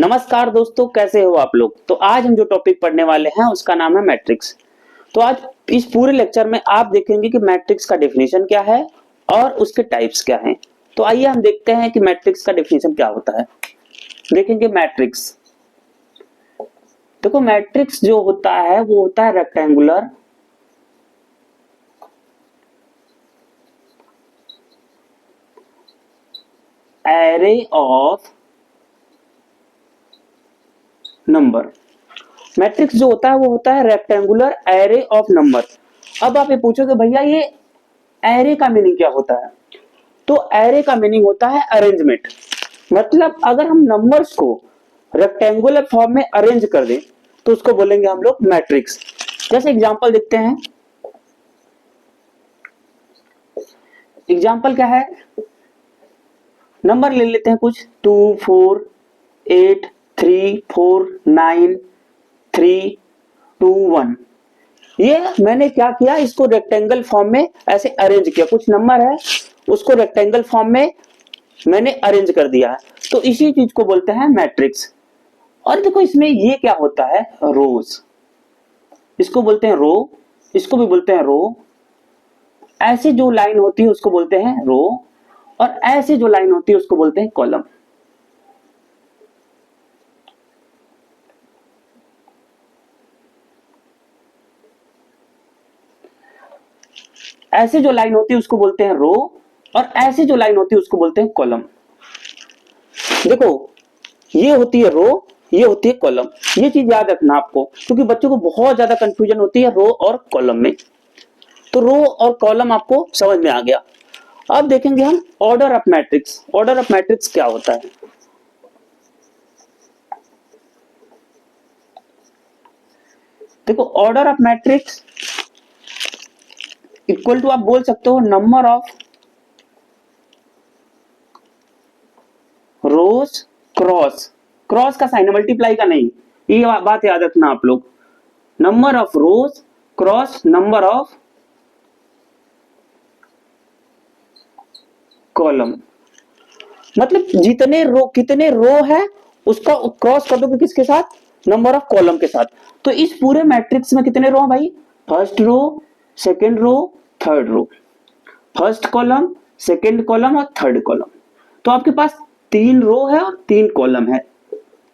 नमस्कार दोस्तों, कैसे हो आप लोग। तो आज हम जो टॉपिक पढ़ने वाले हैं उसका नाम है मैट्रिक्स। तो आज इस पूरे लेक्चर में आप देखेंगे कि मैट्रिक्स का डेफिनेशन क्या है और उसके टाइप्स क्या हैं। तो आइए हम देखते हैं कि मैट्रिक्स का डेफिनेशन क्या होता है। देखेंगे मैट्रिक्स। देखो मैट्रिक्स जो होता है वो होता है rectangular array of number. Matrix जो होता है वो होता है रेक्टेंगुलर एरे ऑफ नंबर। अब आप ये पूछोगे भैया ये एरे का मीनिंग क्या होता है। तो एरे का मीनिंग होता है अरेंजमेंट। मतलब अगर हम नंबर्स को रेक्टेंगुलर फॉर्म में अरेंज कर दें तो उसको बोलेंगे हम लोग मैट्रिक्स। जैसे एग्जांपल देखते हैं। एग्जांपल क्या है, नंबर ले लेते हैं कुछ 2 4 8 3 4 9 3 2 1। ये मैंने क्या किया, इसको रेक्टेंगल फॉर्म में ऐसे अरेंज किया। कुछ नंबर है उसको रेक्टेंगल फॉर्म में मैंने अरेंज कर दिया है, तो इसी चीज को बोलते हैं मैट्रिक्स। और देखो इसमें ये क्या होता है, रोज। इसको बोलते हैं रो, इसको भी बोलते हैं रो। ऐसे जो लाइन होती है उसको बोलते हैं रो, और ऐसे जो लाइन होती है उसको बोलते हैं कॉलम। ऐसे जो लाइन होती है उसको बोलते हैं रो, और ऐसे जो लाइन होती है उसको बोलते हैं कॉलम। देखो ये होती है रो, ये होती है कॉलम। ये चीज याद रखना आपको, क्योंकि बच्चों को बहुत ज्यादा कंफ्यूजन होती है रो और कॉलम में। तो रो और कॉलम आपको समझ में आ गया। अब देखेंगे हम order of matrix. Order of matrix क्या होता है। देखो order of matrix equal to आप बोल सकते हो number of rows cross. Cross का साइन मल्टीप्लाई का नहीं, ये बात याद रखना आप लोग। Number of rows cross number of column. मतलब कितने रो है उसका क्रॉस कर दो किसके साथ, नंबर ऑफ कॉलम के साथ। तो इस पूरे मैट्रिक्स में कितने रो हैं भाई, first row, second row, third row. First column, second column और थर्ड कॉलम। तो आपके पास 3 रो है और 3 कॉलम है।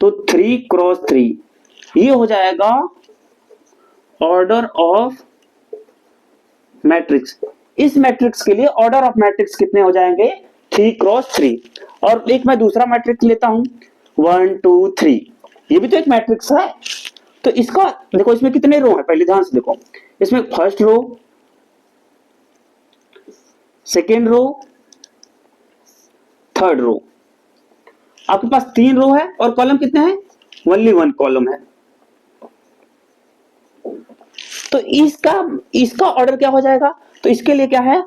तो 3 क्रॉस 3 ये हो जाएगा ऑर्डर ऑफ मैट्रिक्स। इस मैट्रिक्स के लिए ऑर्डर ऑफ मैट्रिक्स कितने हो जाएंगे, 3 क्रॉस 3। और एक मैं दूसरा मैट्रिक्स लेता हूं 1 2 3। ये भी तो एक मैट्रिक्स है। तो इसका देखो इसमें कितने रो है, पहले ध्यान से देखो। इसमें first row, second row, third row. आपके पास 3 रो है और कॉलम कितने हैं, ओनली 1 कॉलम है। तो इसका ऑर्डर क्या हो जाएगा, तो इसके लिए क्या है,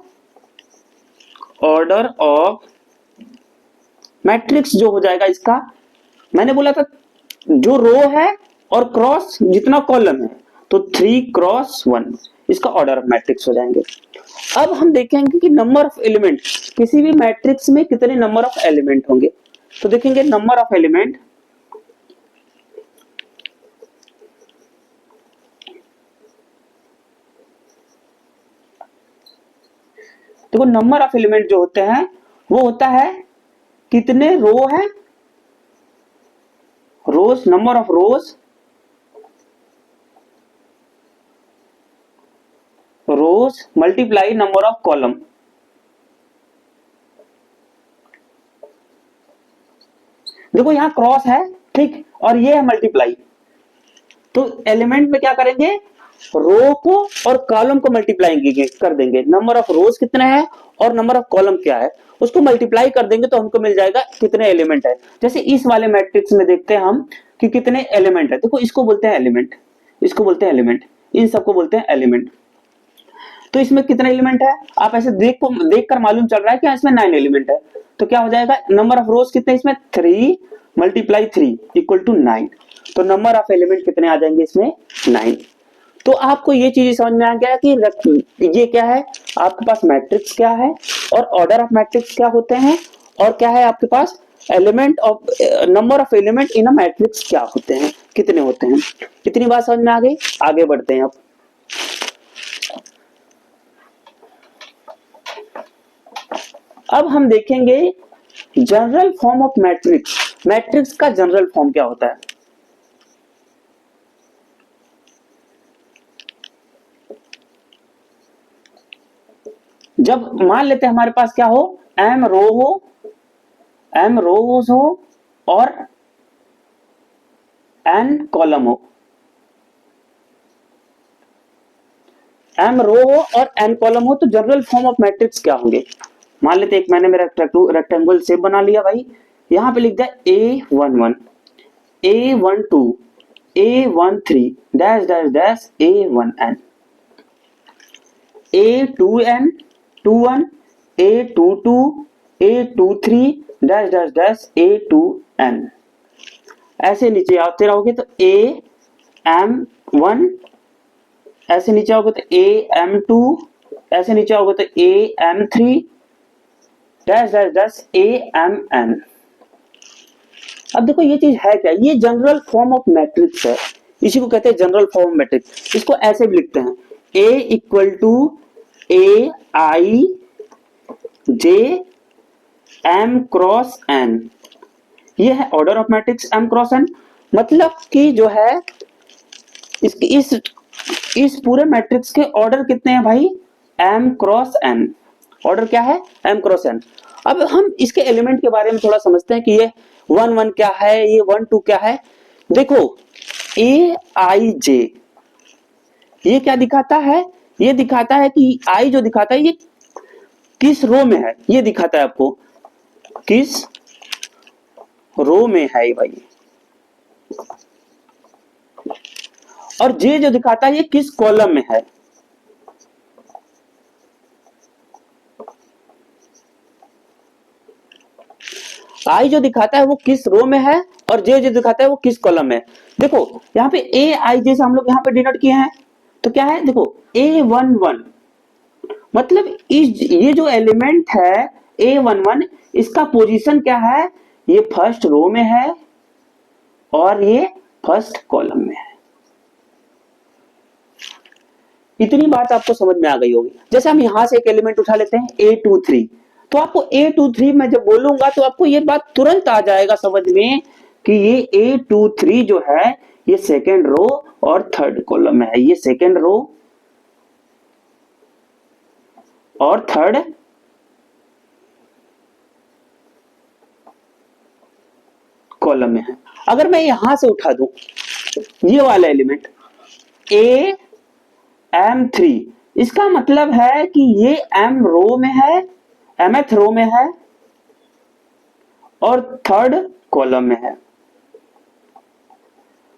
ऑर्डर ऑफ मैट्रिक्स जो हो जाएगा इसका, मैंने बोला था जो रो है और क्रॉस जितना कॉलम है, तो 3 क्रॉस 1 इसका ऑर्डर ऑफ मैट्रिक्स हो जाएंगे। अब हम देखेंगे कि नंबर ऑफ एलिमेंट, किसी भी मैट्रिक्स में कितने नंबर ऑफ एलिमेंट होंगे। तो देखेंगे नंबर ऑफ एलिमेंट। देखो नंबर ऑफ एलिमेंट जो होते हैं वो होता है कितने रो है, rows, number of rows, rows multiply number of column. देखो यहां क्रॉस है, ठीक, और ये है मल्टीप्लाई। तो एलिमेंट में क्या करेंगे, रो को और कॉलम को मल्टीप्लाई कर देंगे। नंबर ऑफ रोज कितना है और नंबर ऑफ कॉलम क्या है उसको मल्टीप्लाई कर देंगे तो हमको मिल जाएगा कितने एलिमेंट है। जैसे इस वाले मैट्रिक्स में देखते हैं हम कि कितने एलिमेंट है। देखो इसको बोलते हैं एलिमेंट, इसको बोलते हैं एलिमेंट, इन सबको बोलते हैं एलिमेंट। तो इसमें कितने एलिमेंट है, आप ऐसे देख कर मालूम चल रहा है कि इसमें 9 एलिमेंट है। तो क्या हो जाएगा, नंबर ऑफ रोज कितने इसमें, 3 मल्टीप्लाई 3 इक्वल टू 9। तो नंबर ऑफ एलिमेंट कितने आ जाएंगे इसमें, 9। तो आपको ये चीज समझ में आ गया कि ये क्या है, आपके पास मैट्रिक्स क्या है और ऑर्डर ऑफ मैट्रिक्स क्या होते हैं, और क्या है आपके पास element of number of element in a matrix क्या होते हैं, कितने होते हैं। इतनी बात समझ में आ गई। आगे बढ़ते हैं। अब हम देखेंगे general form of matrix. Matrix का जनरल फॉर्म क्या होता है। जब मान लेते हैं हमारे पास क्या हो, एम रोज हो और एन कॉलम हो, एम रो हो और एन कॉलम हो, तो जनरल फॉर्म ऑफ मैट्रिक्स क्या होंगे। मान लेते एक मैंने मेरा रेक्टेंगल शेप बना लिया भाई, यहां पे लिख दिया A11 A12 A13 dash dash dash A1n A2n 21 A22 A23 dash dash dash A2n। ऐसे नीचे आते रहोगे तो AM1, ऐसे नीचे आओगे तो AM2, ऐसे नीचे आओगे तो AM3 dash dash dash AMN। अब देखो ये चीज है क्या, ये जनरल फॉर्म ऑफ मैट्रिक्स है, इसी को कहते हैं जनरल फॉर्म मैट्रिक्स। इसको ऐसे भी लिखते हैं A equal to AI J M cross N। ये है order of matrix M cross N। मतलब कि जो है इस पूरे मैट्रिक्स के ऑर्डर कितने हैं भाई, M क्रॉस N। ऑर्डर क्या है, M क्रॉस N। अब हम इसके एलिमेंट के बारे में थोड़ा समझते हैं कि ये 1 1 क्या है, ये 1 2 क्या है। देखो AIJ ये क्या दिखाता है, ये दिखाता है कि I जो दिखाता है ये किस रो में है, ये दिखाता है आपको किस रो में है भाई। और J जो दिखाता है ये किस कॉलम में है। I जो दिखाता है वो किस रो में है और J जो दिखाता है वो किस कॉलम में है। देखो यहाँ पे AIJ से हम लोग यहाँ पे डिनोट किए हैं, तो क्या है देखो A11 मतलब ये जो एलिमेंट है A11 इसका पोजीशन क्या है, ये फर्स्ट रो में है और ये फर्स्ट कॉलम में है। इतनी बात आपको समझ में आ गई होगी। जैसे हम यहां से एक एलिमेंट उठा लेते हैं A23, तो आपको A23 मैं जब बोलूंगा तो आपको ये बात तुरंत आ जाएगा समझ में कि ये A23 जो है ये सेकेंड रो और थर्ड कॉलम में है, ये सेकेंड रो और थर्ड कॉलम में है। अगर मैं यहां से उठा दूं ये वाला एलिमेंट AM3, इसका मतलब है कि ये M रो में है, mth रो में है और थर्ड कॉलम में है।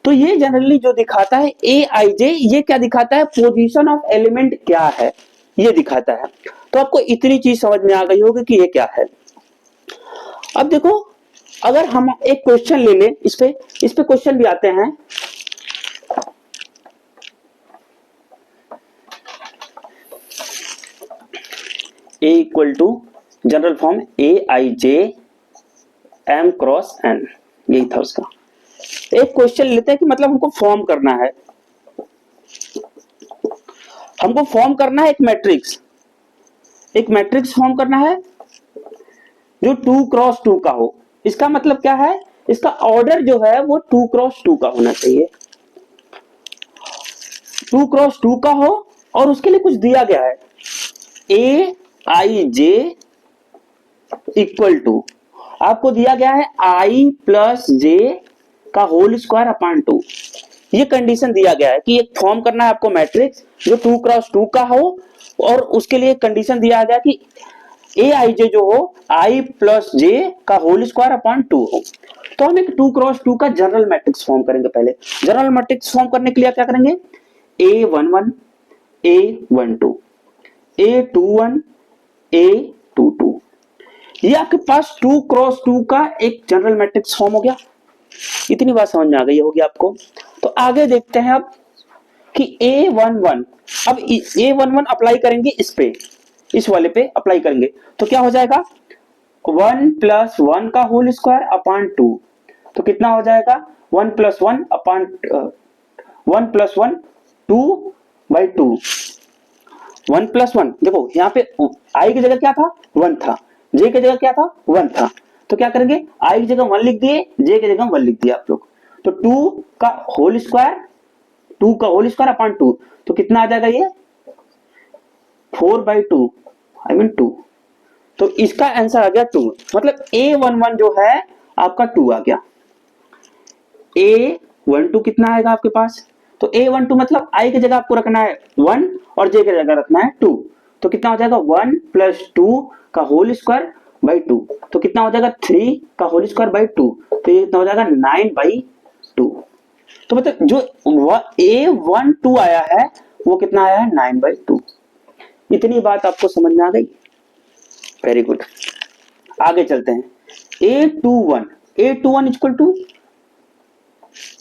तो ये जनरली जो दिखाता है AIJ, ये क्या दिखाता है, पोजीशन ऑफ एलिमेंट क्या है ये दिखाता है। तो आपको इतनी चीज समझ में आ गई होगी कि ये क्या है। अब देखो अगर हम एक क्वेश्चन ले लें, इस पे क्वेश्चन भी आते हैं। A equal to general form AIJ M cross N, यही था उसका। एक क्वेश्चन लेते हैं कि मतलब हमको फॉर्म करना है, हमको फॉर्म करना है एक मैट्रिक्स फॉर्म करना है जो 2 क्रॉस 2 का हो। इसका मतलब क्या है, इसका ऑर्डर जो है वो 2 क्रॉस 2 का होना चाहिए, 2 क्रॉस 2 का हो और उसके लिए कुछ दिया गया है AIJ इक्वल टू, आपको दिया गया है I प्लस J का होल स्क्वायर अपॉन 2। ये कंडीशन दिया गया है कि एक फॉर्म करना है आपको मैट्रिक्स जो 2 क्रॉस 2 का हो और उसके लिए कंडीशन दिया गया कि AIJ जो हो I प्लस J का होल स्क्वायर अपॉन 2 हो। तो हम एक 2 क्रॉस 2 का जनरल मैट्रिक्स फॉर्म करेंगे। पहले जनरल मैट्रिक्स फॉर्म करने के लिए क्या करेंगे, A11 A12 A21 A22, ये आपके पास 2 क्रॉस 2 का एक जनरल मैट्रिक्स फॉर्म हो गया। इतनी बात समझ में आ गई होगी आपको। तो आगे देखते हैं अब कि A11, अब A11 अप्लाई करेंगे इस पे, इस वाले पे अप्लाई करेंगे तो क्या हो जाएगा, 1 प्लस 1 का होल स्क्वायर अपॉन 2, तो कितना हो जाएगा 1 प्लस 1 अपॉन 1 प्लस 1 2/2। 1 प्लस 1, देखो यहाँ पे i की जगह क्या था 1 था, j की जगह क्या था 1 था, तो क्या करेंगे i की जगह 1 लिख दिए, j की जगह 1 लिख दिया आप लोग, तो 2 का होल स्क्वायर अपॉन 2, तो कितना आ जाएगा ये 4/2 आई मीन 2। तो इसका आंसर आ गया 2, मतलब A11 जो है आपका 2 आ गया। A12 कितना आएगा आपके पास, तो A12 मतलब i की जगह आपको रखना है 1 और j की जगह रखना है 2, तो कितना हो जाएगा 1 प्लस 2 का होल स्क्वायर बाई 2, तो कितना हो जाएगा 3 का होल स्क्वायर बाई 2, तो ये कितना हो जाएगा 9/2। तो मतलब जो A12 आया है वो कितना आया है 9/2। इतनी बात आपको समझ में आ गई, वेरी गुड। आगे चलते हैं, A21 इक्वल टू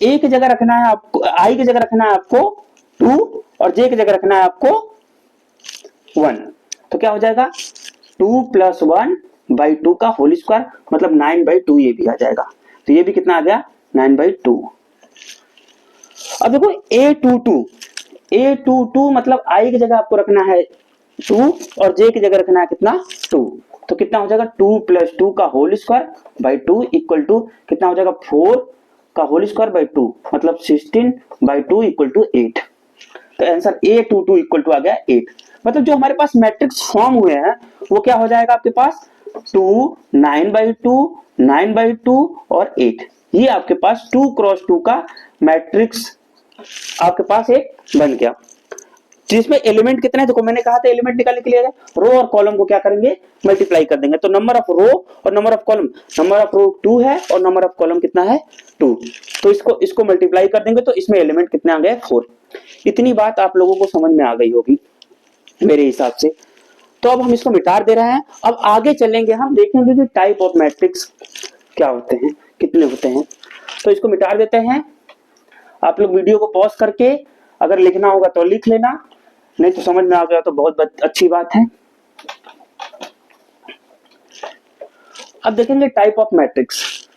a की जगह रखना है आपको, i की जगह रखना है आपको 2 और j की जगह रखना है आपको 1, तो क्या हो जाएगा 2 प्लस 1/2 का होल स्क्वायर मतलब 9/2, ये भी आ जाएगा, तो ये भी कितना आ गया 9/2। अब देखो A22 मतलब i की जगह आपको रखना है 2 और j की जगह रखना है कितना 2, तो कितना हो जाएगा 2 प्लस 2 का whole square by 2 equal to कितना हो जाएगा 4 का होल स्क्वायर बाई 2 मतलब 16/2 इक्वल टू 8। तो आंसर A22 इक्वल टू आ गया 8। मतलब जो हमारे पास मैट्रिक्स फॉर्म हुए हैं वो क्या हो जाएगा आपके पास 2 9/2 9/2 और 8, ये आपके पास 2 क्रॉस 2 का मैट्रिक्स आपके पास एक बन गया, जिसमें एलिमेंट कितने हैं, देखो मैंने कहा था एलिमेंट निकालने के लिए रो और कॉलम को क्या करेंगे मल्टीप्लाई कर देंगे, तो नंबर ऑफ रो और number of column, number of row 2 है और नंबर ऑफ कॉलम कितना है 2, तो इसको मल्टीप्लाई कर देंगे तो इसमें एलिमेंट कितने आ गए 4। इतनी बात आप लोगों को समझ में आ गई होगी मेरे हिसाब से। तो अब हम इसको मिटा दे रहे हैं, अब आगे चलेंगे हम देखेंगे कि टाइप ऑफ मैट्रिक्स क्या होते हैं, कितने होते हैं। तो इसको मिटा देते हैं, आप लोग वीडियो को पॉज करके अगर लिखना होगा तो लिख लेना, नहीं तो समझ में आ गया तो बहुत अच्छी बात है। अब देखेंगे टाइप ऑफ मैट्रिक्स।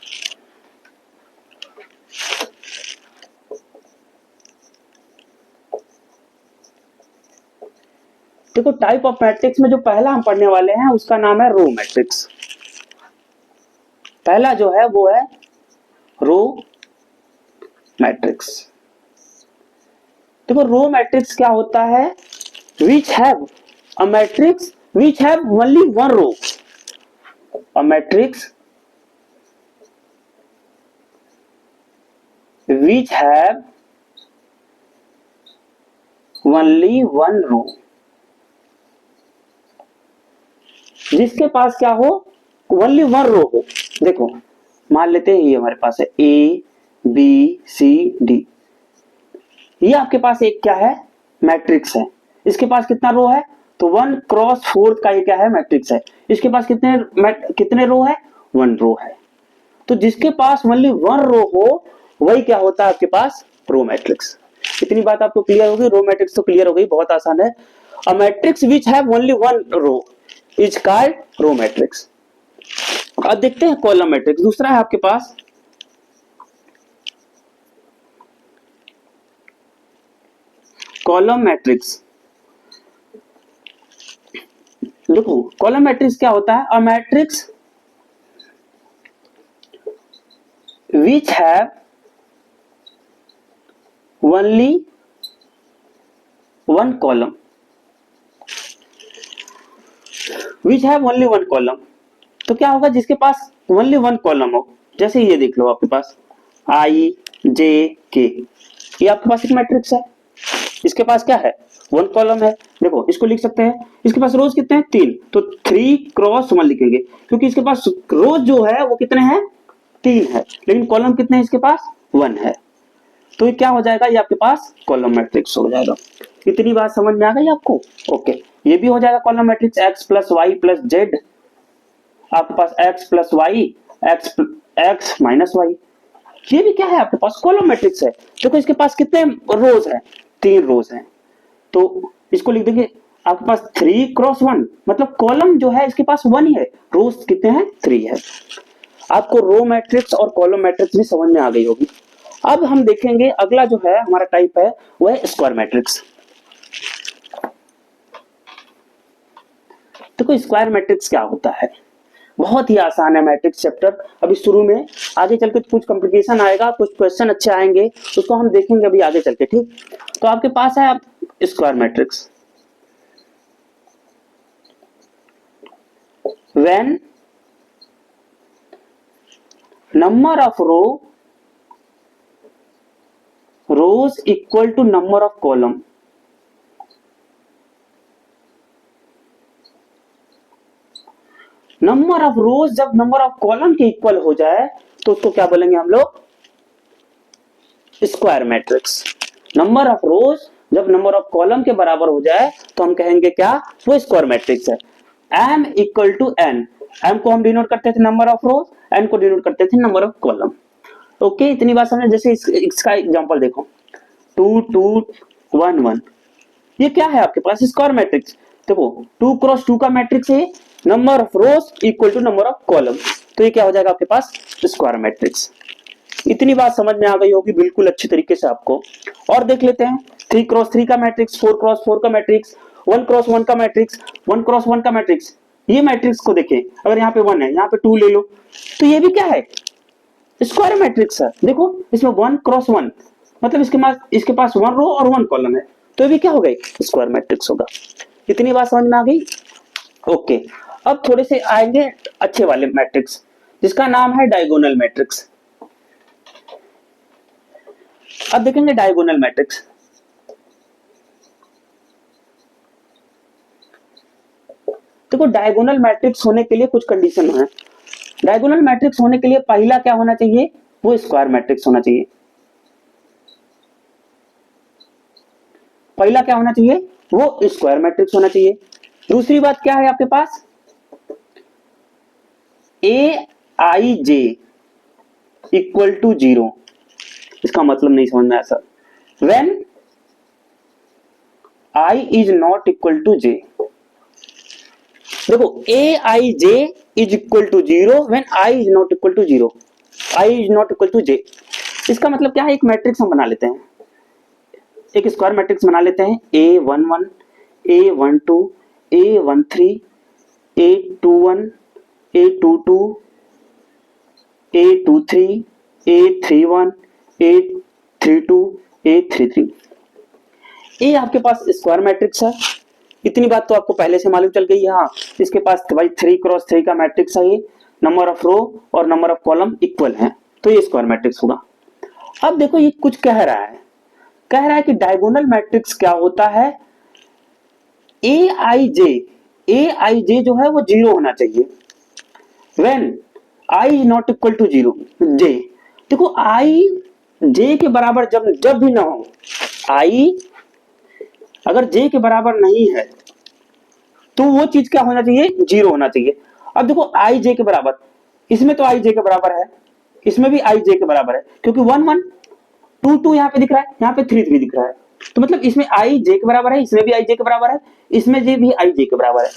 देखो टाइप ऑफ मैट्रिक्स में जो पहला हम पढ़ने वाले हैं उसका नाम है रो मैट्रिक्स। पहला जो है वो है रो मैट्रिक्स। देखो रो मैट्रिक्स क्या होता है, which have a matrix which have only one row, a matrix which have only one row, जिसके पास क्या हो ओनली वन रो हो। देखो मान लेते हैं ये हमारे पास है A B C D, ये आपके पास एक क्या है मैट्रिक्स है, इसके पास कितना रो है तो 1 क्रॉस 4 का ये क्या है मैट्रिक्स है, इसके पास कितने रो है 1 रो है, तो जिसके पास ओनली 1 रो हो वही क्या होता है आपके पास रो मैट्रिक्स। इतनी बात आपको क्लियर होगी, रो मैट्रिक्स तो क्लियर हो गई, बहुत आसान है। A matrix which have only 1 row is called row matrix. अब देखते हैं कॉलम मैट्रिक्स, दूसरा है आपके पास कॉलम मैट्रिक्स। देखो कॉलम मैट्रिक्स क्या होता है, a matrix which have only 1 column, which have only 1 column, तो क्या होगा जिसके पास ओनली 1 कॉलम हो, जैसे ये देख लो आपके पास I J K, ये आपके पास एक मैट्रिक्स है, इसके पास क्या है 1 कॉलम है। देखो इसको लिख सकते हैं, इसके पास रोज कितने हैं 3, तो 3 क्रॉस 1 लिखेंगे क्योंकि इसके पास रोज जो है वो कितने हैं 3 है, लेकिन कॉलम कितने हैं इसके पास 1 है, तो ये क्या हो जाएगा ये आपके पास कॉलम मैट्रिक्स हो जाएगा। इतनी बात समझ में आ गई आपको, ओके। ये भी हो जाएगा column matrix x plus Y plus Z, आपके पास x plus Y x minus Y, ये भी क्या है आपके पास कॉलम मैट्रिक्स है। देखो इसके पास कितने रोज हैं 3 रोज हैं, तो इसको लिख देंगे आपके पास 3x1, मतलब कॉलम जो है इसके पास 1 ही है, रोज कितने हैं 3 है। आपको रो मैट्रिक्स और कॉलम मैट्रिक्स भी समझ में आ गई होगी। अब हम देखेंगे अगला जो है हमारा टाइप है वो है स्क्वायर मैट्रिक्स। देखो स्क्वायर मैट्रिक्स क्या होता है, बहुत ही आसान है मैट्रिक्स चैप्टर। अभी शुरू में, आगे चल के कुछ कॉम्प्लिकेशन आएगा, कुछ क्वेश्चन अच्छे आएंगे, उसको हम देखेंगे अभी आगे चल के, ठीक। तो आपके पास है square matrix, when number of rows equal to number of column, number of rows जब नंबर ऑफ कॉलम के इक्वल हो जाए तो उसको क्या बोलेंगे हम लोग, square matrix. Number of rows जब नंबर ऑफ कॉलम के बराबर हो जाए तो हम कहेंगे क्या, वो स्क्वायर मैट्रिक्स है। m equal to n, m को हम डिनोट करते थे नंबर ऑफ रोज, n को डिनोट करते थे नंबर ऑफ कॉलम। ओके, इतनी बात समझे। जैसे इसका एग्जांपल देखो, 2 2 1 1, ये क्या है आपके पास, स्क्वायर मैट्रिक्स। देखो 2 क्रॉस 2 का मैट्रिक्स है, number of rows equal to number of column, तो ये क्या हो जाएगा आपके पास, स्क्वायर मैट्रिक्स। इतनी बात समझ में आ गई होगी बिल्कुल अच्छी तरीके से आपको। और देख लेते हैं 3 क्रॉस 3 का मैट्रिक्स, 4 क्रॉस 4 का मैट्रिक्स, 1 क्रॉस 1 का मैट्रिक्स, 1 क्रॉस 1 का मैट्रिक्स। ये मैट्रिक्स को देखें, अगर यहाँ पे 1 है, यहाँ पे 2 ले लो, तो ये भी क्या है, स्क्वायर मैट्रिक्स है। देखो इसमें 1 क्रॉस 1, मतलब इसके पास 1 रो और 1 कॉलम है, तो ये भी क्या हो गई, स्क्वायर मैट्रिक्स होगा। इतनी बात समझ में आ गई। ओके, अब थोड़े से आएंगे अच्छे वाले मैट्रिक्स, जिसका नाम है डायगोनल मैट्रिक्स। अब देखेंगे डायगोनल मैट्रिक्स। देखो डायगोनल मैट्रिक्स होने के लिए कुछ कंडीशन है। डायगोनल मैट्रिक्स होने के लिए पहला क्या होना चाहिए, वो स्क्वायर मैट्रिक्स होना चाहिए। पहला क्या होना चाहिए, वो स्क्वायर मैट्रिक्स होना चाहिए। दूसरी बात क्या है आपके पास, ए आई जे इक्वल टू 0। इसका मतलब नहीं समझ में आया sir, when I is not equal to J. देखो A I J is equal to 0 when I is not equal to 0, I is not equal to J. इसका मतलब क्या है, एक मैट्रिक्स हम बना लेते हैं, एक स्क्वायर मैट्रिक्स बना लेते हैं, A11 A12 A13 A21 A22 A23 A31 A32 A33। ये आपके पास स्क्वायर मैट्रिक्स है। इतनी बात तो आपको पहले से मालूम चल गई है। हाँ, इसके पास भाई 3 क्रॉस 3 का मैट्रिक्स है, ये नंबर ऑफ रो और नंबर ऑफ कॉलम इक्वल हैं, तो ये स्क्वायर मैट्रिक्स होगा। अब देखो ये कुछ कह रहा है कि डायगोनल मैट्रिक्स क्या होता है, ए आई जे जो है वो 0 होना चाहिए, when I is not equal to 0 J. देखो आई जे के बराबर जब भी ना हो, आई अगर जे के बराबर नहीं है तो वो चीज क्या होना चाहिए, 0 होना चाहिए। अब देखो आई जे के बराबर, इसमें तो आई जे के बराबर है, इसमें भी आई जे के बराबर है, क्योंकि 1 1 2 2 यहाँ पे दिख रहा है, यहाँ पे 3 3 दिख रहा है, तो मतलब इसमें आई जे के बराबर है, इसमें भी आई जे के बराबर है, इसमें जे भी आई जे के बराबर है।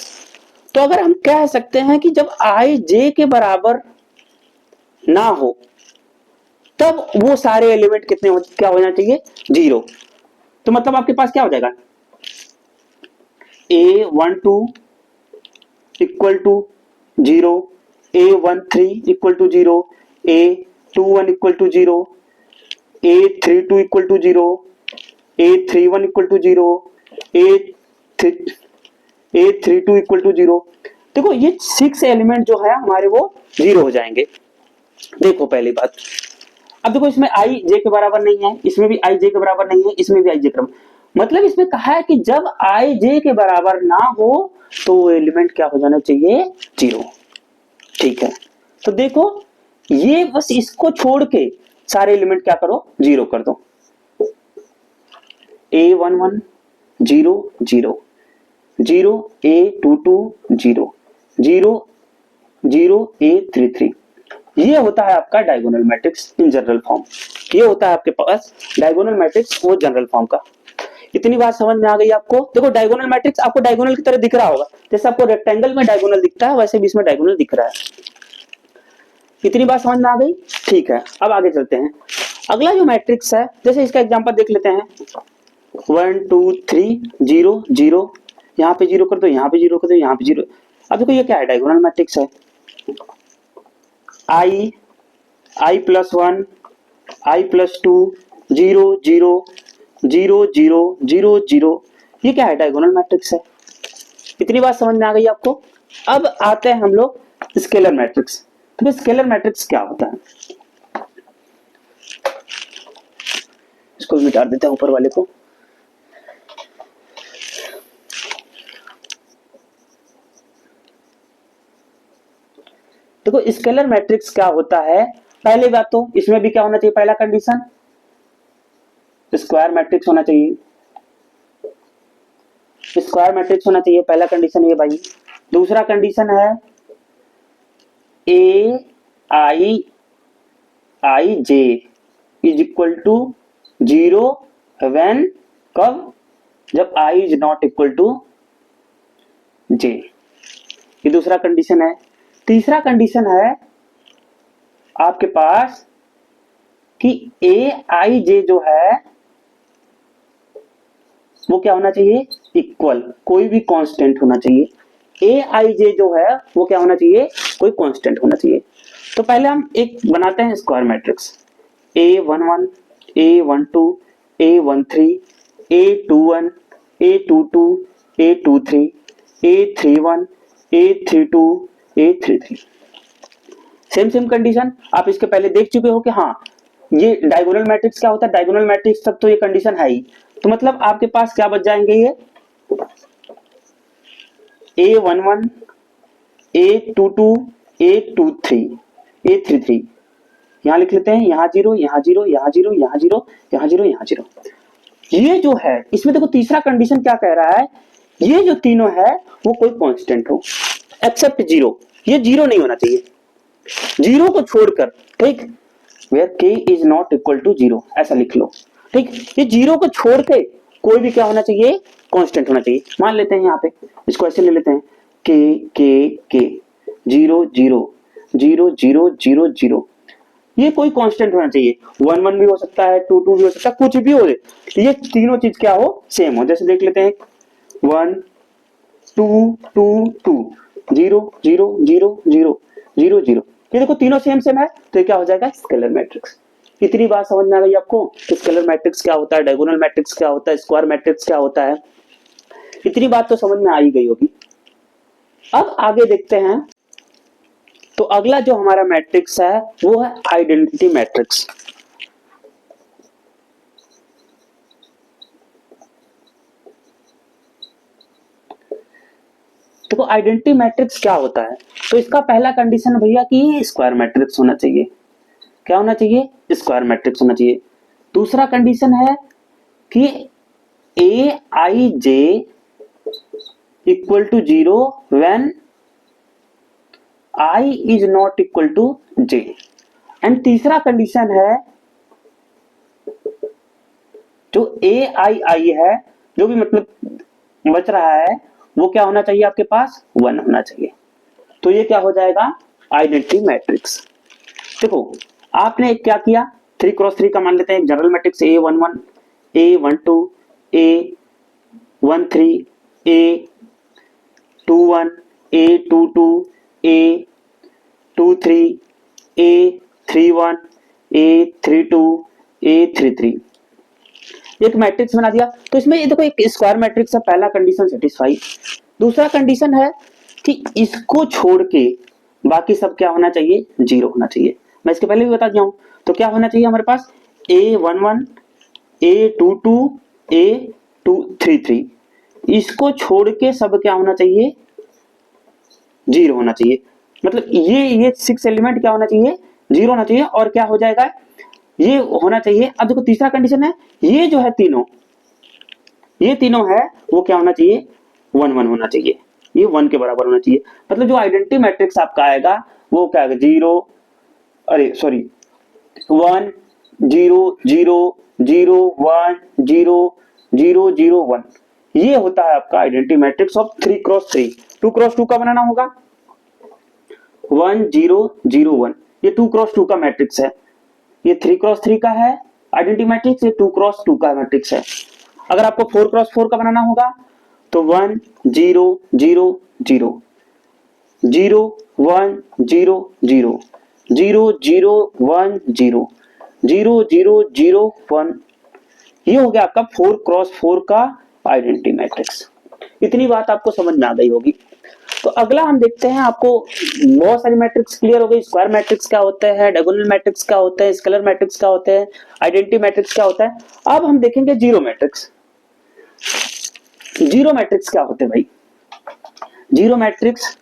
तो अगर हम कह सकते हैं कि जब आई जे के बराबर ना हो तब वो सारे एलिमेंट क्या होना चाहिए, 0। तो मतलब आपके पास क्या हो जाएगा, A12 equal to 0, A13 equal to 0, A21 equal to 0, A32 equal to 0, A31 equal to 0, A32 equal to 0। देखो ये 6 एलिमेंट जो है हमारे वो 0 हो जाएंगे। देखो पहली बात, अब देखो इसमें आई जे के बराबर नहीं है, इसमें भी आई जे के बराबर नहीं है, इसमें भी आई जे के बराबर, मतलब इसमें कहा है कि जब आई जे के बराबर ना हो तो वो एलिमेंट क्या हो जाना चाहिए, 0। ठीक है, तो देखो ये बस इसको छोड़ के सारे एलिमेंट क्या करो, 0 कर दो। A11 0 0 0, A22 0 0 0, A33। ये होता है आपका diagonal matrix in general form. ये होता है आपके पास डायगोनल मैट्रिक्स वो जनरल फॉर्म का। इतनी बात समझ में आ गई आपको? देखो डायगोनल मैट्रिक्स आपको डायगोनल की तरह दिख रहा होगा, जैसे आपको रेक्टेंगल में डायगोनल दिखता है वैसे भी इसमें डायगोनल दिख रहा है। इतनी बात समझ में आ गई? ठीक है, अब आगे चलते हैं। अगला जो मैट्रिक्स है, जैसे इसका एग्जांपल देख लेते हैं, 1 2 3 0 0, यहाँ पे 0 कर दो, यहाँ पे 0 कर दो, यहाँ पे 0। अब देखो ये क्या है, डायगोनल मैट्रिक्स है। I प्लस 1 I प्लस 2 0 0 0 0 0 0, ये क्या है, डायगोनल मैट्रिक्स है। इतनी बात समझ में आ गई आपको? अब आते हैं हम लोग स्केलर मैट्रिक्स। तो स्केलर मैट्रिक्स क्या होता है, इसको मिटा देते हैं ऊपर वाले को। देखो स्केलर मैट्रिक्स क्या होता है, पहली बात तो इसमें भी क्या होना चाहिए, पहला कंडीशन स्क्वायर मैट्रिक्स होना चाहिए, स्क्वायर मैट्रिक्स होना चाहिए, पहला कंडीशन ये भाई। दूसरा कंडीशन है A I J is equal to 0 when, कब, जब i is not equal to j, ये दूसरा कंडीशन है। तीसरा कंडीशन है आपके पास कि ए आई जे जो है वो क्या होना चाहिए, इक्वल, कोई भी कांस्टेंट होना चाहिए। ए आई जे जो है वो क्या होना चाहिए, कोई कांस्टेंट होना चाहिए। तो पहले हम एक बनाते हैं square matrix, A11 A12 A13 A21 A22 A23 A31 A32 A33। Same condition आप इसके पहले देख चुके हो कि हाँ ये डायगोनल मैट्रिक्स क्या होता है, डायगोनल मैट्रिक्स तक तो ये कंडीशन है ही। तो मतलब आपके पास क्या बच जाएंगे, ये A11 A22 A23 A33, यहां लिख लेते हैं, यहाँ 0 यहाँ 0 यहाँ 0 यहाँ 0 यहाँ 0 यहाँ 0। ये जो है इसमें देखो तीसरा कंडीशन क्या कह रहा है, ये जो तीनों है वो कोई कांस्टेंट हो एक्सेप्ट 0, ये 0 नहीं होना चाहिए, 0 को छोड़कर, ठीक, where k is not equal to 0 ऐसा लिख लो, ठीक। ये 0 को छोड़ के कोई भी क्या होना चाहिए, कांस्टेंट होना चाहिए। मान लेते हैं यहाँ पे इसको ऐसे ले लेते हैं, k 0 0 0 0 0 0, ये कोई कांस्टेंट होना चाहिए, 1 1 भी हो सकता है, 2 2 भी हो सकता है, कुछ भी हो जाए, ये तीनों चीज क्या हो, सेम हो। जैसे देख लेते हैं 1 2 2 2 0 0 0 0 0 0, ये देखो तीनों सेम है, तो ये क्या हो जाएगा, स्केलर मैट्रिक्स। इतनी बात समझ में आ गई आपको कि स्केलर मैट्रिक्स क्या होता है, डायगोनल मैट्रिक्स क्या होता है, स्क्वायर मैट्रिक्स क्या होता है, इतनी बात तो समझ में आ ही गई होगी। अब आगे देखते हैं, तो अगला जो हमारा मैट्रिक्स है वो है आइडेंटिटी मैट्रिक्स। देखो आइडेंटिटी मैट्रिक्स क्या होता है, तो इसका पहला कंडीशन भैया कि स्क्वायर मैट्रिक्स होना चाहिए, क्या होना चाहिए, स्क्वायर मैट्रिक्स होना चाहिए। दूसरा कंडीशन है कि A I J equal to 0 when i is not equal to j। And तीसरा कंडीशन है जो ए आई है, जो भी मतलब बच रहा है वो क्या होना चाहिए, आपके पास 1 होना चाहिए। तो ये क्या हो जाएगा, आइडेंटिटी मैट्रिक्स। देखो आपने क्या किया, 3 क्रॉस 3 का मान लेते हैं एक general matrix, A11 A12 A13 A21 A22 A23 A31 A32 A33, एक मैट्रिक्स बना दिया। तो इसमें ये देखो एक स्क्वायर मैट्रिक्स है, पहला कंडीशन सेटिस्फाई। दूसरा कंडीशन है कि इसको छोड़ के बाकी सब क्या होना चाहिए, 0 होना चाहिए। मैं इसके पहले भी बता दिया हूं, तो क्या होना चाहिए हमारे पास, A11 A22 A233, इसको छोड़ के सब क्या होना चाहिए, 0 होना चाहिए। मतलब ये 6 एलिमेंट क्या होना चाहिए, 0 होना चाहिए, और क्या हो जाएगा, ये होना चाहिए। अब देखो तीसरा कंडीशन है, ये जो है ये तीनों है वो क्या होना चाहिए, 1 1 होना चाहिए, ये 1 के बराबर होना चाहिए। मतलब जो आइडेंटिटी मैट्रिक्स आपका आएगा वो क्या आएगा, 0 अरे सॉरी 1 0 0 0 1 0 0 0 1, ये होता है आपका identity matrix of 3x3। 2x2 का बनाना होगा 1 0 0 1, ये 2x2 का मैट्रिक्स है। ये 3x3 का है आइडेंटिटी मैट्रिक्स, ये 2x2 का मैट्रिक्स है। अगर आपको 4x4 का बनाना होगा तो 1 0 0 0 0 1 0 0 0 0 1 0 0 0 0 1, ये हो गया आपका 4x4 का आइडेंटिटी मैट्रिक्स। इतनी बात आपको समझ में आ गई होगी। तो अगला हम देखते हैं, आपको बहुत सारी मैट्रिक्स क्लियर हो गई। स्क्वायर मैट्रिक्स क्या होता है, डायगोनल मैट्रिक्स क्या होता है, स्केलर मैट्रिक्स क्या होते हैं, आइडेंटिटी मैट्रिक्स क्या होता है। अब हम देखेंगे जीरो मैट्रिक्स। जीरो मैट्रिक्स क्या होते हैं भाई? जीरो मैट्रिक्स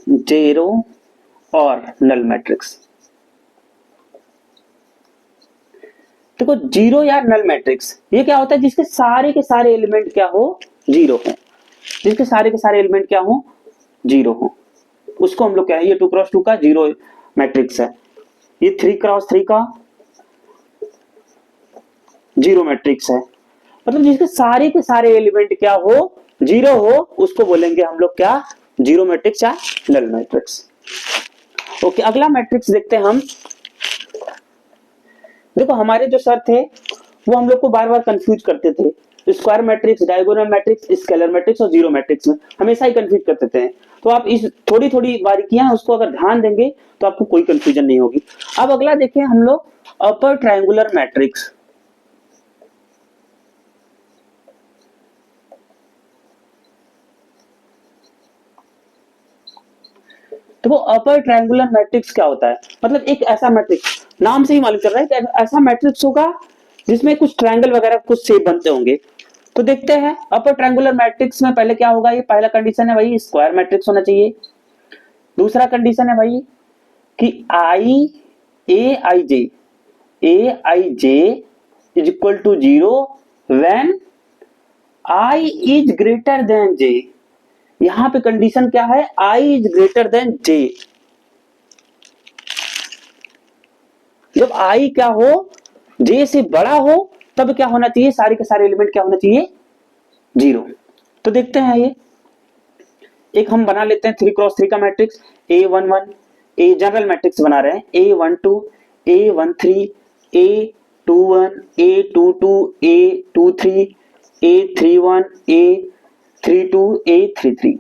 जीरो और नल मैट्रिक्स। देखो जीरो या नल मैट्रिक्स ये क्या होता है? जिसके सारे के सारे एलिमेंट क्या हो, जीरो हो। जिसके सारे के सारे एलिमेंट क्या हो, जीरो हो, उसको हम लोग क्या है, ये 2x2 का जीरो मैट्रिक्स है। ये 3x3 का जीरो मैट्रिक्स है। मतलब जिसके सारे के सारे एलिमेंट क्या हो, जीरो हो, उसको बोलेंगे हम लोग क्या, जीरो मैट्रिक्स या नल मैट्रिक्स। ओके, अगला मैट्रिक्स देखते हैं हम। देखो हमारे जो सर थे वो हम लोग को बार बार कंफ्यूज करते थे, square matrix, diagonal matrix, scalar matrix और जीरो मैट्रिक्स में हमेशा ही कंफ्यूज करते थे। तो आप इस थोड़ी थोड़ी बारीकियां उसको अगर ध्यान देंगे तो आपको कोई कंफ्यूजन नहीं होगी। अब अगला देखें हम लोग अपर ट्रायंगुलर मैट्रिक्स। देखो अपर ट्रायंगुलर मैट्रिक्स क्या होता है? मतलब एक ऐसा मैट्रिक्स, नाम से ही मालूम चल रहा है कि ऐसा मैट्रिक्स होगा जिसमें कुछ ट्रायंगल वगैरह कुछ शेप बनते होंगे। तो देखते हैं अपर ट्रायंगुलर मैट्रिक्स में पहले क्या होगा। ये पहला कंडीशन है भाई, स्क्वायर मैट्रिक्स होना चाहिए। दूसरा कंडीशन है भाई कि I J is equal to 0 when I is greater than J. यहां पे कंडीशन क्या है, I is greater than J. जब आई क्या हो, जे से बड़ा हो, तब क्या होना चाहिए, सारे के सारे एलिमेंट क्या होना चाहिए, जीरो। तो देखते हैं ये एक हम बना लेते हैं 3x3 का matrix. A11 a general matrix बना रहे हैं, A12 A13 A21 A22 A23 A31 A32 A33।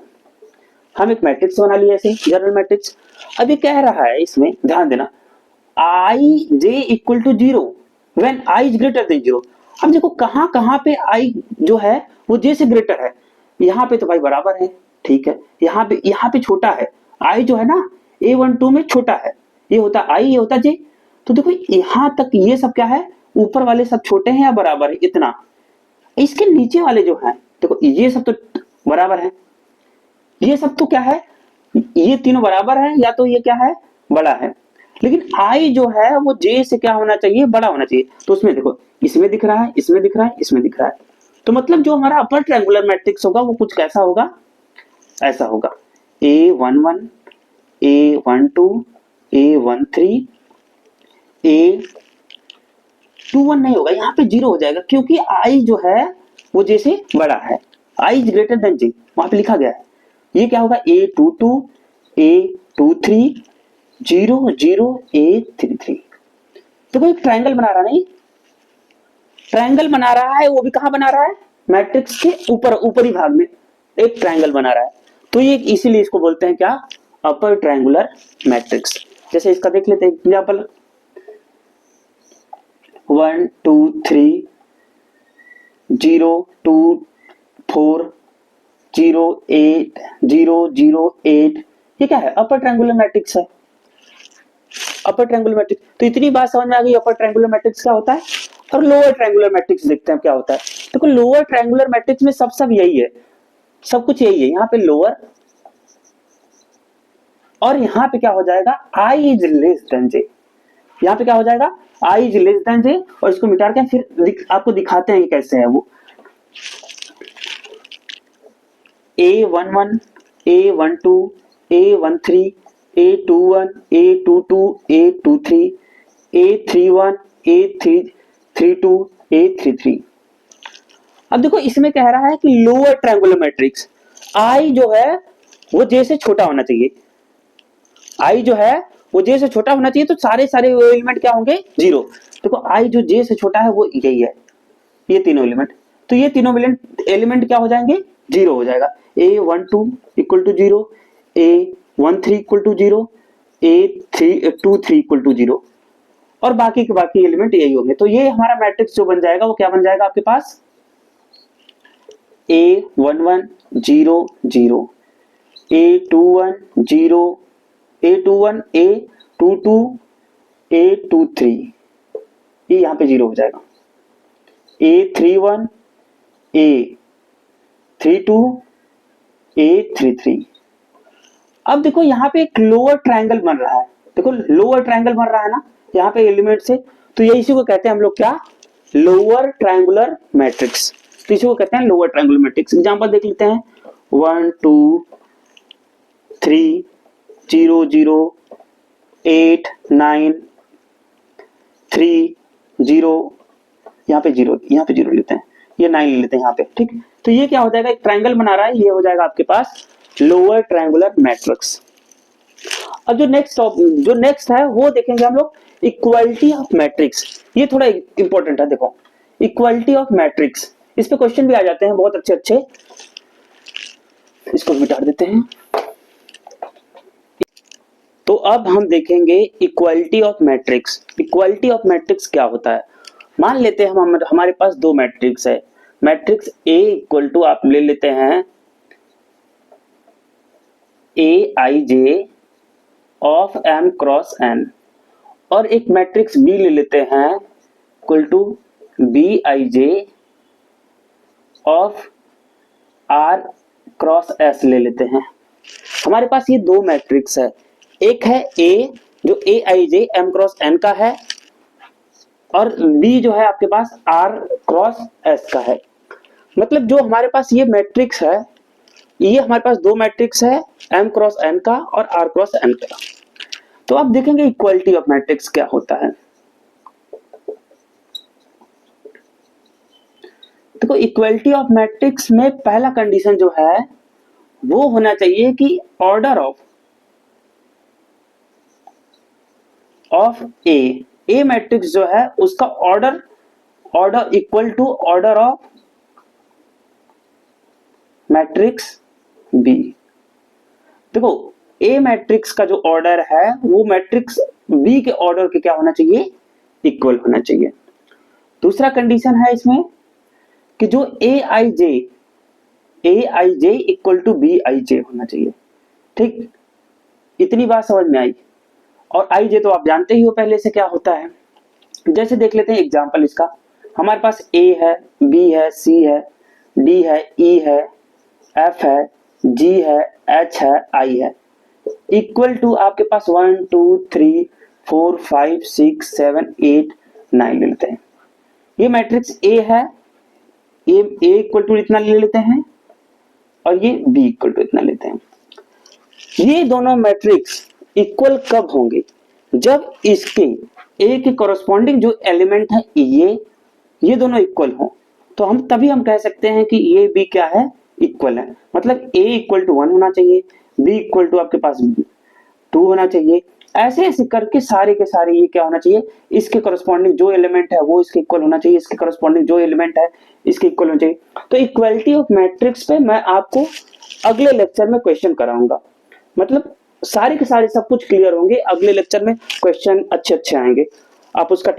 हम एक मैट्रिक्स बना लिया ऐसे जनरल मैट्रिक्स। अभी कह रहा है इसमें ध्यान देना, I J equal to 0 when I is greater than 0। अब देखो कहां कहां पे आई जो है वो जे से ग्रेटर है। यहाँ पे तो भाई बराबर है, ठीक है। यहाँ पे छोटा है, आई जो है ना A12 में छोटा है, ये होता आई, ये होता जे। तो देखो यहाँ तक ये सब क्या है, ऊपर वाले सब छोटे हैं या बराबर है, इतना। इसके नीचे वाले जो है देखो ये सब तो बराबर है, ये सब तो क्या है, ये तीनों बराबर है, या तो ये क्या है, बड़ा है। लेकिन आई जो है वो जे से क्या होना चाहिए, बड़ा होना चाहिए। तो उसमें देखो इसमें दिख रहा है, इसमें दिख रहा है, इसमें दिख रहा है। तो मतलब जो हमारा अपर ट्रायंगुलर मैट्रिक्स होगा वो कुछ कैसा होगा, ऐसा होगा A11 A12 A13 A21 नहीं होगा, यहाँ पे 0 हो जाएगा क्योंकि आई जो है वो जे से बड़ा है, आई इज ग्रेटर देन जे, वहां पे लिखा गया है। ये क्या होगा, A22 A23 0 0 A33। तो कोई ट्रायंगल बना रहा, नहीं ट्रायंगल बना रहा है, वो भी कहां बना रहा है, मैट्रिक्स के ऊपर ऊपरी भाग में एक ट्रायंगल बना रहा है। तो ये इसीलिए इसको बोलते हैं क्या, अपर ट्रायंगुलर मैट्रिक्स। जैसे इसका देख लेते हैं एग्जांपल, 1 2 3 0 2 4 0 8 0 0 8, ये क्या है, अपर ट्रायंगुलर मैट्रिक्स है, अपर ट्रायंगुलर मैट्रिक्स। तो इतनी बात समझ में आ गई अपर ट्रायंगुलर मैट्रिक्स क्या होता है। और लोअर ट्रायंगुलर मैट्रिक्स देखते हैं क्या होता है। देखो लोअर ट्रायंगुलर मैट्रिक्स में सब यही है, सब कुछ यही है। यहाँ पे लोअर और यहाँ पे क्या हो जाएगा, आई इज लेस देन जे। यहाँ पे क्या हो जाएगा, आई इज लेस देन जे। और इसको मिटा के फिर आपको दिखाते हैं कैसे है वो। A11 A12 A13 A21 A22 A23 A31, A32, A33। अब देखो इसमें कह रहा है कि लोअर ट्रायंगुलर मैट्रिक्स I जो है वो J से छोटा होना चाहिए, I जो है वो J से छोटा होना चाहिए, तो सारे एलिमेंट क्या होंगे, 0। देखो I जो J से छोटा है वो यही है, ये तीनों एलिमेंट, तो ये तीनों एलिमेंट क्या हो जाएंगे, 0 हो जाएगा। A12 equal to 0, A13 equal to 0, A23 equal to 0, और बाकी के बाकी एलिमेंट यही होंगे। तो ये हमारा मैट्रिक्स जो बन जाएगा वो क्या बन जाएगा आपके पास, A11 0 0, A21 0, A21 A22 A23, ये यहाँ पे 0 हो जाएगा। A31 A32 A33। अब देखो यहाँ पे एक लोअर ट्रायंगल बन रहा है, देखो लोअर ट्रायंगल बन रहा है ना यहाँ पे एलिमेंट से, तो ये इसी को कहते हैं हम लोग क्या, लोअर ट्रायंगुलर मैट्रिक्स। तो इसी को कहते हैं लोअर ट्रायंगुलर मैट्रिक्स। एग्जांपल देख लेते हैं, 1 2 3 0 0 8 9 3 0, यहाँ पे 0, यहाँ पे 0 लेते हैं, ये 9 ले लेते हैं यहाँ पे, ठीक। तो ये क्या हो जाएगा, एक ट्रायंगल बना रहा है, ये हो जाएगा आपके पास लोअर ट्रायंगुलर मैट्रिक्स। अब जो नेक्स्ट है वो देखेंगे हम लोग, इक्वालिटी ऑफ मैट्रिक्स। ये थोड़ा इंपॉर्टेंट है, देखो इक्वालिटी ऑफ मैट्रिक्स, इस पे क्वेश्चन भी आ जाते हैं बहुत अच्छे अच्छे, इसको मिटा देते हैं। तो अब हम देखेंगे equality of matrix. Equality of matrix क्या होता है, मान लेते हैं हमारे पास दो मैट्रिक्स है, मैट्रिक्स A इक्वल टू आप ले लेते हैं Aij of M cross N, और एक मैट्रिक्स B ले लेते हैं equal to Bij of R cross S ले लेते हैं। हमारे पास ये दो मैट्रिक्स है, एक है A जो Aij M क्रॉस N का है, और B जो है आपके पास R क्रॉस S का है। मतलब जो हमारे पास ये मैट्रिक्स है, ये हमारे पास दो मैट्रिक्स है, M क्रॉस N का और R क्रॉस N का। तो आप देखेंगे इक्वालिटी ऑफ मैट्रिक्स क्या होता है। देखो इक्वालिटी ऑफ मैट्रिक्स में पहला कंडीशन जो है वो होना चाहिए कि ऑर्डर ऑफ ए मैट्रिक्स जो है उसका order equal to order of matrix B. देखो ए मैट्रिक्स का जो ऑर्डर है वो मैट्रिक्स बी के ऑर्डर के क्या होना चाहिए, इक्वल होना चाहिए। दूसरा कंडीशन है इसमें कि जो Aij इक्वल टू Bij होना चाहिए, ठीक। इतनी बात समझ में आई। और Ij तो आप जानते ही हो पहले से क्या होता है। जैसे देख लेते हैं एग्जांपल इसका, हमारे पास A है, B है, C है, D है, E है, F है, G है, H है, I है, इक्वल टू आपके पास 1 2 3 4 5 6 7 8 9 ले लेते हैं। ये मैट्रिक्स A है, A इक्वल टू इतना ले लेते हैं, और ये B इक्वल टू इतना लेते हैं। ये दोनों मैट्रिक्स इक्वल कब होंगे, जब इसके A के कोरस्पॉन्डिंग जो एलिमेंट है ये दोनों इक्वल हो, तो तभी हम कह सकते हैं कि ये B क्या है, इक्वल है। मतलब A इक्वल टू 1 होना चाहिए, B इक्वल टू आपके पास 2 होना चाहिए, ऐसे ऐसे करके सारे के सारे ये क्या होना चाहिए, इसके कोरस्पॉन्डिंग जो एलिमेंट है वो इसके इक्वल होना चाहिए, इसके कोरस्पॉन्डिंग जो एलिमेंट है इसके इक्वल होना चाहिए। तो इक्वालिटी ऑफ मैट्रिक्स पे मैं आपको अगले लेक्चर में क्वेश्चन कराऊंगा, मतलब सारे के सारे सब कुछ क्लियर होंगे, अगले लेक्चर में क्वेश्चन अच्छे आएंगे, आप उसका